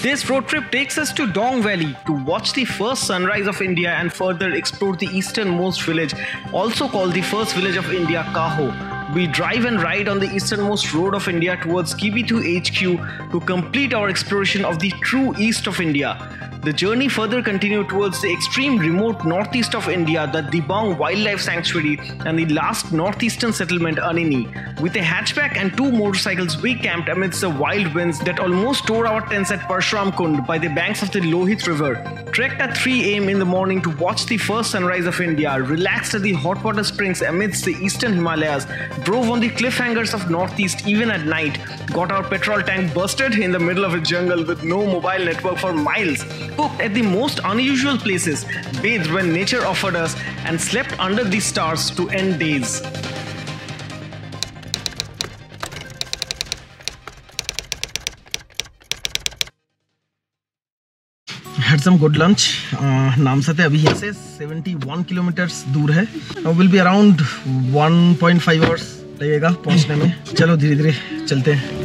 This road trip takes us to Dong Valley to watch the first sunrise of India and further explore the easternmost village, also called the first village of India, Kaho. We drive and ride on the easternmost road of India towards KB2 HQ to complete our exploration of the true east of India. The journey further continued towards the extreme remote northeast of India, the Dibang Wildlife Sanctuary, and the last northeastern settlement, Anini. With a hatchback and 2 motorcycles, we camped amidst the wild winds that almost tore our tents at Parshuram Kund by the banks of the Lohit River. Trekked at 3 am in the morning to watch the first sunrise of India, relaxed at the hot water springs amidst the eastern Himalayas, drove on the cliffhangers of northeast even at night, got our petrol tank busted in the middle of a jungle with no mobile network for miles, cooked at the most unusual places, bathed when nature offered us, and slept under the stars to end days. Had some good lunch. नामसा अभी यहाँ से 71 kilometres दूर है. Will be around 1.5 hours लगेगा पहुँचने में. चलो धीरे धीरे चलते हैं.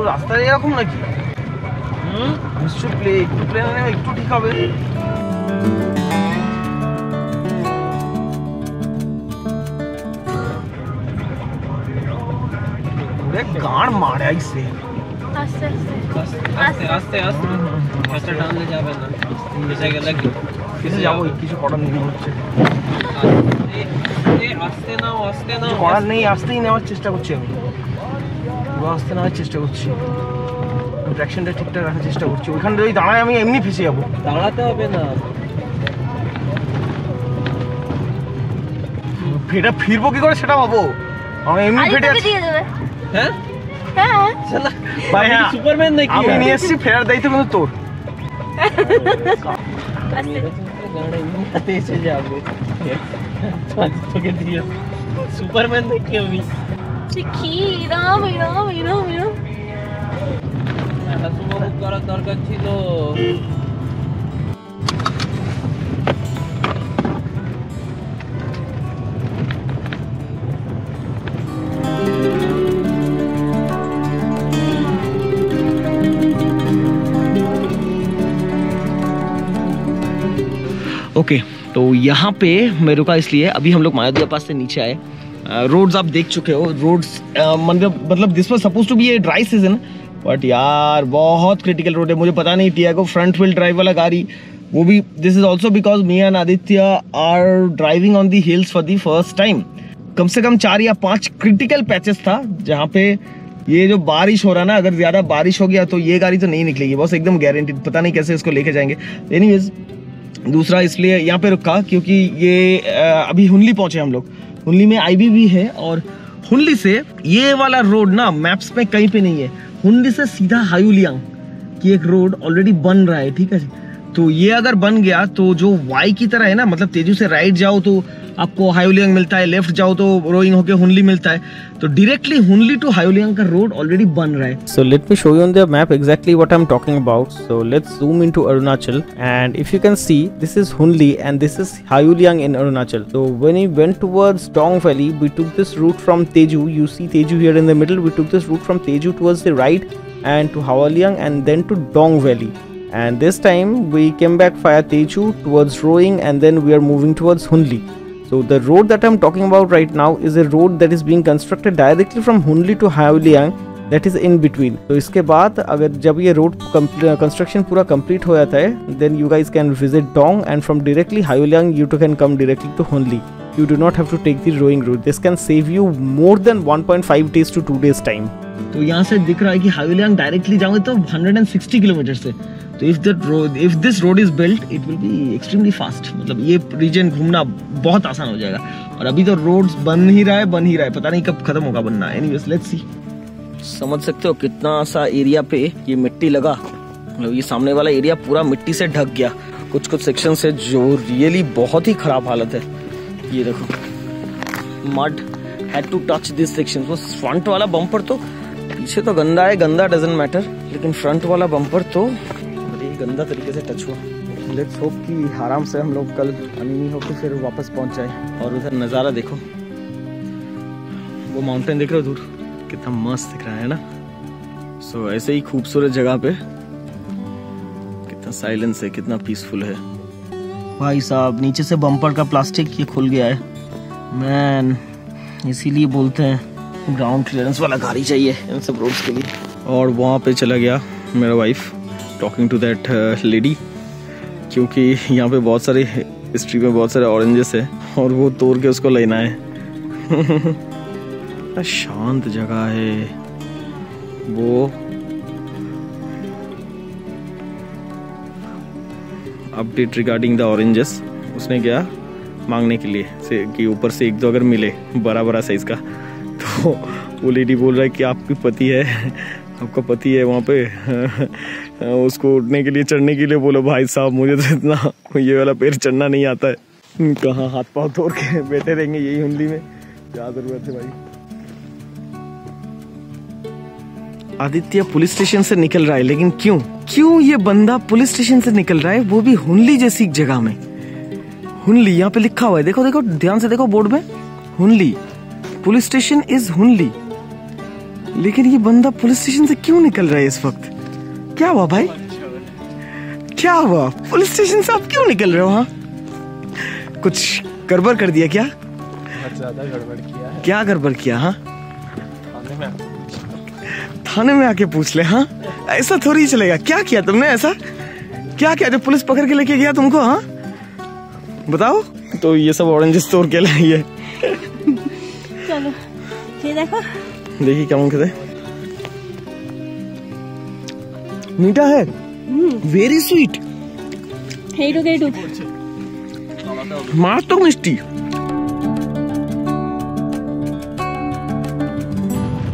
রাস্তা এরকম নাকি নিশ্চয় প্লেন একটু ঠিক হবে গাড় মারে আইছে আস্তে আস্তে আস্তে আস্তে আস্তে টানলে যাবে না মিশে গেলে কিসে যাবো কিছু করার নেই হচ্ছে আস্তে নাও করার নেই আস্তেই নেওয়ার চেষ্টা করছি আমি আস্তে নেওয়ার চেষ্টা করছি ট্র্যাকশনটা ঠিকঠাক রাখার চেষ্টা করছি ওইখানে যদি দাঁড়ায় আমি এমনি ফেসে যাবো দাঁড়াতে হবে না ফেটা ফিরবো কি করে সেটা ভাবো আমি এমনি ফেটে আছি হ্যাঁ হ্যাঁ চলো ভাই হ্যাঁ সুপারম্যান নাকি আমি নিয়ে এসেছি ফেরার দায়িত্ব কিন্তু তোর এসে যাবে তোকে দিয়ে সুপারম্যান নাকি আমি কি রাম রাম রাম রাম এটা সুপার করার দরকার ছিল ओके तो यहाँ पे मैं रुका इसलिए अभी हम लोग मायादिया पास से नीचे आए रोड्स आप देख चुके हो रोड्स मतलब this was suppose to be a dry season but यार बहुत क्रिटिकल रोड है मुझे पता नहीं टियागो फ्रंट व्हील ड्राइव वाला गाड़ी वो भी this is also because me and Aditya are driving on the hills for the first time कम से कम 4 या 5 क्रिटिकल पैचेस था जहाँ पे ये जो बारिश हो रहा ना अगर ज़्यादा बारिश हो गया तो ये गाड़ी तो नहीं निकलेगी बस एकदम गारंटीड पता नहीं कैसे इसको लेके जाएंगे एनीवेज दूसरा इसलिए यहाँ पे रुका क्योंकि ये अभी हुनली पहुँचे हम लोग हुनली में आईबी भी है और हुनली से ये वाला रोड ना मैप्स में कहीं पे नहीं है हुनली से सीधा हायुलियांग की एक रोड ऑलरेडी बन रहा है ठीक है तो ये अगर बन गया तो जो वाई की तरह है ना मतलब तेजू से राइट जाओ तो आपको हायुलियांग मिलता है लेफ्ट जाओ तो रोइंग होके हुनली मिलता है तो डायरेक्टली हुनली टू हायुलियांग का रोड ऑलरेडी बन रहा है So let me show you on the map exactly what I'm talking about. So let's zoom into Arunachal and if you can see this is Hunli and this is Hayuliang in Arunachal. So when we went towards Dong Valley we took this route from Teju. You see Teju here in the middle. We took this route from Teju towards the right and to Hayuliang and then to Dong Valley. And this time we came back via Teju towards Roing and then we are moving towards Hunli. So the road that I'm talking about right now is a road that is being constructed directly from Hunli to Hayuliang that is in between. तो इसके बाद अगर जब ये road construction पूरा complete हो जाता है, then you guys can visit Dong and from directly Hayuliang you can come directly to Hunli. You do not have to take the rowing route. This can save you more than 1.5 days to 2 days time. तो यहाँ से दिख रहा है कि Hayuliang directly जाओगे तो 160 kilometre से। तो if this road is built, it will be extremely fast. मतलब ये रीजन घूमना बहुत आसान हो जाएगा। और अभी तो रोड्स बन ही रहा है, पता नहीं कब खत्म होगा बनना। Anyways, let's see. समझ सकते हो कितना सा एरिया पे ये मिट्टी लगा। मतलब ये सामने वाला एरिया पूरा मिट्टी से ढक गया। कुछ सेक्शन से जो रियली बहुत ही खराब हालत है। ये देखो mud had to touch this section. वो फ्रंट वाला बम्पर तो पीछे तो गंदा है, गंदा डजंट मैटर, लेकिन फ्रंट वाला बम्पर तो बड़ी गंदा तरीके से टच हुआ। लेट्स होप कि आराम से हम लोग कल अनिनी होकर फिर वापस पहुंच जाए। और उधर नज़ारा देखो, वो माउंटेन देख रहे हो दूर, कितना मस्त दिख रहा है ना। सो ऐसे ही खूबसूरत जगह पे कितना साइलेंस है, कितना पीसफुल है। भाई साहब नीचे से बम्पर का प्लास्टिक ये खुल गया है मैन, इसीलिए बोलते हैं ग्राउंड क्लियरेंस वाला गाड़ी चाहिए इन सब रोड्स के लिए। और वहाँ पे चला गया मेरा wife talking to that lady, क्योंकि यहाँ पे बहुत सारे स्ट्रीट में बहुत सारे ऑरेंजेस है और वो तोड़ के उसको लेना है। शांत जगह है वो। अपडेट रिगार्डिंग द ऑरेंजेस, उसने क्या मांगने के लिए से कि ऊपर से एक दो अगर मिले बड़ा साइज का, तो वो लेडी बोल रहा है कि आपकी पति है, आपका पति है वहाँ पे उसको उठने के लिए चढ़ने के लिए बोलो। भाई साहब मुझे तो इतना ये वाला पैर चढ़ना नहीं आता है, कहाँ हाथ पाँव तोड़ के बैठे रहेंगे यही हुनली में, क्या जरूरत है भाई। आदित्य पुलिस स्टेशन से निकल रहा है, लेकिन क्यों ये बंदा पुलिस स्टेशन से निकल रहा है, वो भी हुनली जैसी जगह में। हुनली यहाँ पे लिखा हुआ है, देखो ध्यान से देखो बोर्ड में, Hunli police station is Hunli. लेकिन ये बंदा पुलिस स्टेशन से क्यों निकल रहा है इस वक्त? क्या हुआ भाई, क्या हुआ? पुलिस स्टेशन से आप क्यों निकल रहे हो? हाँ कुछ गड़बड़ कर दिया क्या? ज्यादा गड़बड़ किया है। क्या गड़बड़ किया? हाँ थाने में आके पूछ ले। हाँ ऐसा थोड़ी चलेगा। क्या किया तुमने ऐसा? क्या किया जो पुलिस पकड़ के लेके गया तुमको? हाँ बताओ। तो ये सब ऑरेंजेस तोड़ के लाई है। चलो ये देखो, देखिए क्या मुझे मीठा है, वेरी स्वीट। मार तो मिष्टी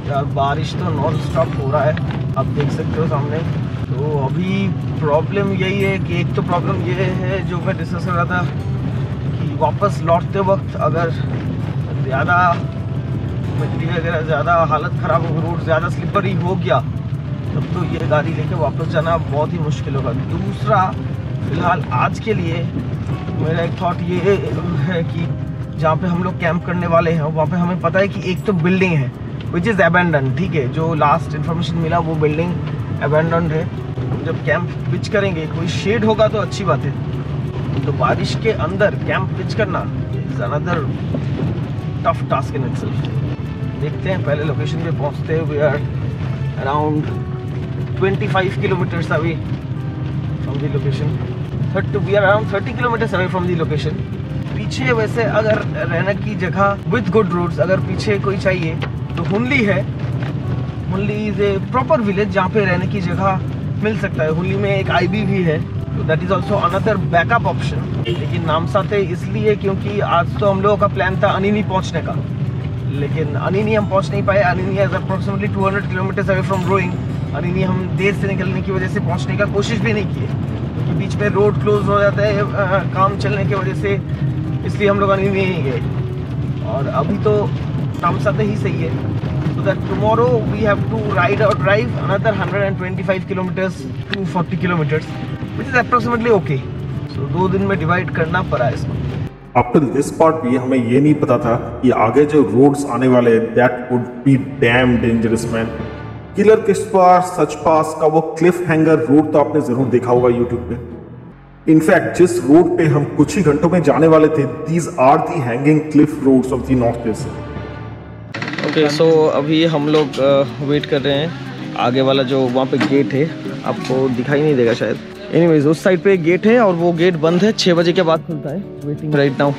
यार। बारिश तो नॉन स्टॉप हो रहा है, आप देख सकते हो सामने। तो अभी प्रॉब्लम यही है कि एक तो प्रॉब्लम ये है जो मैं डिस्कस कर रहा था कि वापस लौटते वक्त अगर ज़्यादा मिट्टी वगैरह ज़्यादा हालत ख़राब हो, रोड ज़्यादा स्लिपरी हो गया, तब तो ये गाड़ी लेके वापस जाना बहुत ही मुश्किल होगा। दूसरा फिलहाल आज के लिए मेरा एक थॉट ये है कि जहाँ पे हम लोग कैंप करने वाले हैं वहाँ पे हमें पता है कि एक तो बिल्डिंग है विच इज़ अबैंडन, ठीक है, जो लास्ट इन्फॉर्मेशन मिला वो बिल्डिंग अबैंडन है। जब कैंप पिच करेंगे कोई शेड होगा तो अच्छी बात है। तो बारिश के अंदर कैंप पिच करना is another tough task in itself. देखते हैं, पहले लोकेशन पे पहुंचते हैं। We are around 25 kilometres away from the location. We are around 30 kilometres away from the location. पीछे वैसे अगर रहने की जगह विद गुड रोड्स अगर पीछे कोई चाहिए तो हुनली है। Hunli is a proper village जहाँ पे रहने की जगह मिल सकता है। हुनली में एक आईबी भी है, तो that is also another backup option. लेकिन नामसाते इसलिए क्योंकि आज तो हम लोगों का प्लान था अनिनी पहुँचने का, लेकिन अनिनी हम पहुँच नहीं पाए। Anini is approximately 200 kilometres away from Roing. Anini हम देर से निकलने की वजह से पहुँचने का कोशिश भी नहीं किए, क्योंकि बीच में रोड क्लोज हो जाता है काम चलने की वजह से, इसलिए हम लोग अनिनी नहीं गए। और अभी तो नामसाते ही सही है। So that tomorrow we have to ride or drive another 125 kilometers to 40 kilometers, which is approximately okay. So 2 दिन में डिवाइड करना पड़ा इसको। Up till this part भी हमें ये नहीं पता था कि आगे जो रोड्स आने वाले that would be damn dangerous man. Killer किस्ट पास सच पास का वो क्लिफ हैंगर रोड तो आपने जरूर देखा होगा यूट्यूब पे। इनफैक्ट जिस रोड पे हम कुछ ही घंटों में जाने वाले थे, these are the hanging cliff roads of the North East. Okay so अभी हम लोग वेट कर रहे हैं। आगे वाला जो वहाँ पे गेट है आपको दिखाई नहीं देगा शायद। एनीवेज उस साइड पे एक गेट है और वो गेट बंद है, 6 बजे के बाद खुलता है। वेटिंग राइट नाउ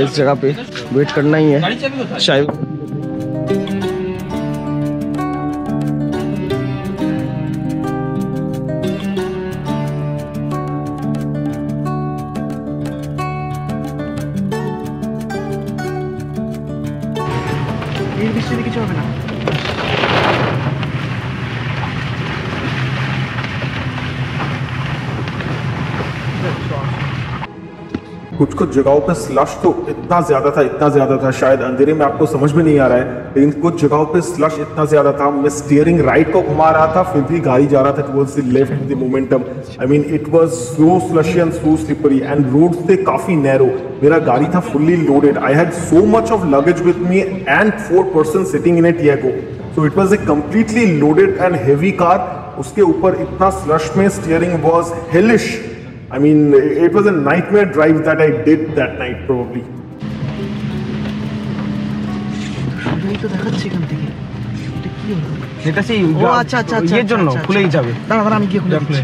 इस जगह पे वेट करना ही है शायद। कुछ कुछ जगहों पे स्लश तो इतना ज्यादा था शायद अंधेरे में आपको समझ में नहीं आ रहा है, लेकिन कुछ जगहों पे स्लश इतना ज्यादा था। मैं स्टीयरिंग राइट को घुमा रहा था फिर भी गाड़ी जा रहा था towards the left with the momentum. I mean it was so slushy and so slippery and road थे काफी नैरो। मेरा गाड़ी था fully loaded. I had so much of luggage with me and 4 person sitting in A Tiago, so it was a completely loaded and heavy car. उसके ऊपर इतना slush में steering was hellish. I mean, it was a nightmare drive that I did that night probably. এই তো দেখাচ্ছে এখান থেকে এটা কি হলো? এটা সেই ও আচ্ছা এর জন্য খুলেই যাবে। দাঁড়া আমি গিয়ে খুলে দিচ্ছি।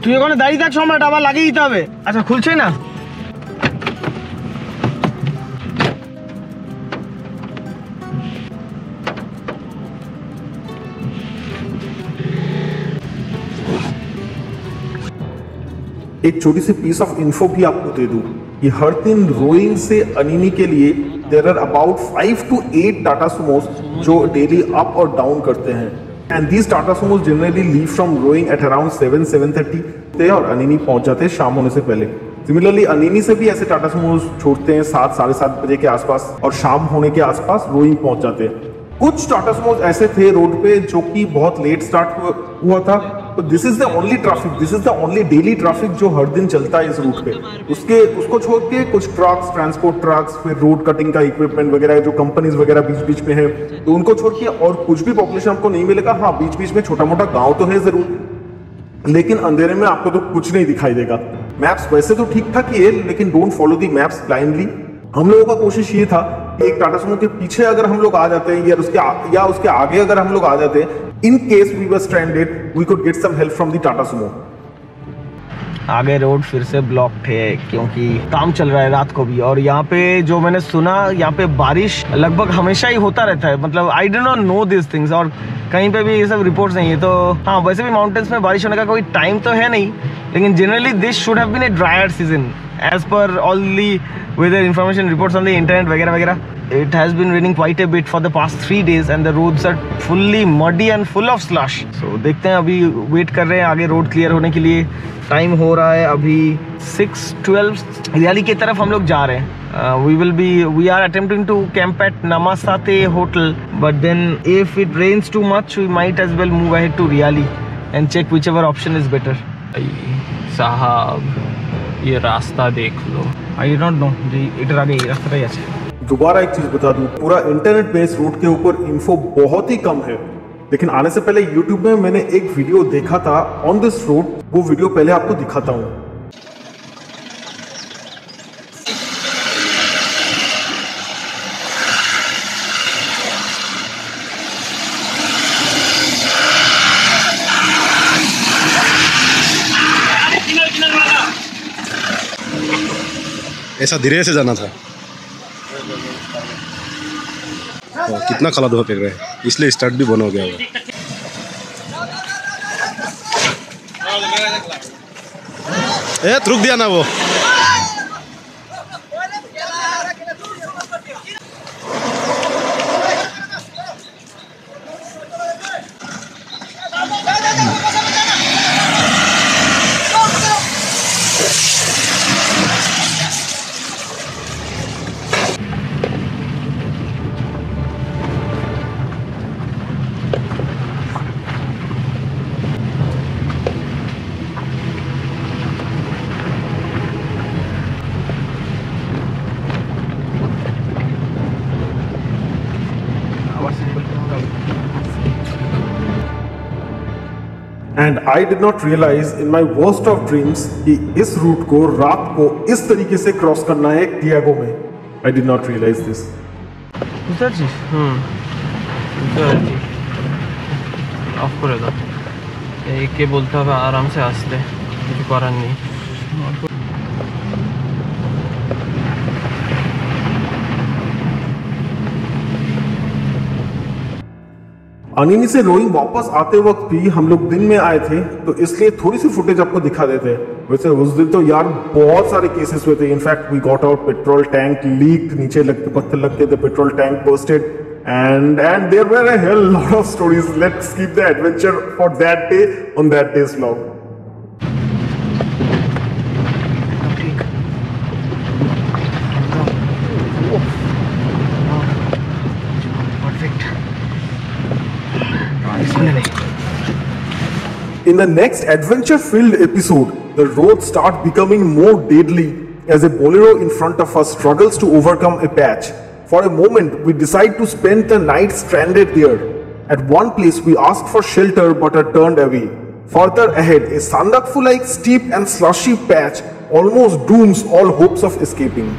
তুই ওখানে দাঁড়িয়ে থাক, সম্রাট আবার লাগিয়ে দিতে হবে। আচ্ছা খুলছে না? एक छोटी सी पीस ऑफ इन्फो भी आपको दे दूं कि हर दिन रोइंग से अनिनी के लिए there are about 5 to 8 Tata Sumos जो डेली अप और डाउन करते हैं। And these Tata Sumos generally leave from Roing at around 7-7:30 और अनिनी पहुंच जाते हैं शाम होने से पहले। सिमिलरली अनिनी से भी ऐसे टाटा सुमोस छोड़ते हैं 7-7:30 बजे के आसपास और शाम होने के आसपास रोइंग पहुंच जाते हैं। कुछ टाटा सुमोस ऐसे थे रोड पे जो कि बहुत लेट स्टार्ट हुआ था, तो this is the only traffic, this is the only daily traffic जो हर दिन चलता है इस रूट पे। उसको छोड़ के कुछ ट्रक्स, ट्रांसपोर्ट ट्रक्स, फिर रोड कटिंग का इक्विपमेंट वगैरह जो कंपनीज वगैरह बीच बीच में है, तो उनको छोड़ के और कुछ भी पॉपुलेशन आपको नहीं मिलेगा। हाँ, बीच बीच में छोटा मोटा गाँव तो है जरूर, लेकिन अंधेरे में आपको तो कुछ नहीं दिखाई देगा। मैप्स वैसे तो ठीक ठाक ही है, लेकिन don't follow the maps blindly. हम लोगों का कोशिश ये था कि एक टाटा सुमो के पीछे अगर हम लोग आ जाते हैं या उसके आगे अगर हम लोग आ जाते हैं, in case we were stranded, we could get some help from the Tata Sumo. आगे रोड फिर से ब्लॉक्ड है क्योंकि काम चल रहा है रात को भी। और यहाँ पे जो मैंने सुना, यहाँ पे बारिश लगभग हमेशा ही होता रहता है। मतलब I don't know this things, और कहीं पे भी ये सब रिपोर्ट्स नहीं है। तो हाँ, वैसे भी माउंटेन्स में बारिश होने का कोई टाइम तो है नहीं, लेकिन generally this should have been a drier season as per all the weather information reports on the internet वगैरह वगैरह। It has been raining quite a bit for the past 3 days and the roads are fully muddy and full of slush. So देखते हैं, अभी wait कर रहे हैं आगे road clear होने के लिए। टाइम हो रहा है अभी 6:12, रियाली की तरफ हम लोग जा रहे हैं। we are attempting to camp at Namasate hotel, but then if it rains too much we might as well move ahead to Riali and check whichever option is better. साहब ये रास्ता देख लो। I do not know जी, इधर आगे रास्ता ही अच्छा। दोबारा एक चीज बता दूं, पूरा इंटरनेट में इस रूट के ऊपर इन्फो बहुत ही कम है, लेकिन आने से पहले यूट्यूब में मैंने एक वीडियो देखा था ऑन दिस रूट। वो वीडियो पहले आपको दिखाता हूँ। ऐसा धीरे से जाना था। कितना काला धुआं फेंक रहा है, इसलिए स्टार्ट भी बंद हो गया होगा। रुक दिया ना वो। And I did not realise in my worst of dreams कि इस रूट को रात को इस तरीके से क्रॉस करना है टियागो में। I did not realise this. বুঝতে পারছিস? বুঝতে পারছি। অফ করে দাও। একে বলতে হবে আরামসে আসতে, কিছু করার নেই। अनिनी से रोइंग वापस आते वक्त भी हम लोग दिन में आए थे, तो इसलिए थोड़ी सी फुटेज आपको दिखा देते हैं। वैसे उस दिन तो यार बहुत सारे केसेस हुए थे। In fact we got out petrol tank leaked, नीचे लगते पत्थर लगते थे, petrol tank bursted and there were a hell lot of stories. Let's keep the adventure for that day on that day's vlog. In the next adventure-filled episode, the roads start becoming more deadly as a bolero in front of us struggles to overcome a patch. For a moment, we decide to spend the night stranded there. At one place, we asked for shelter but are turned away. Further ahead, a Sandakphu-like steep and slushy patch almost dooms all hopes of escaping.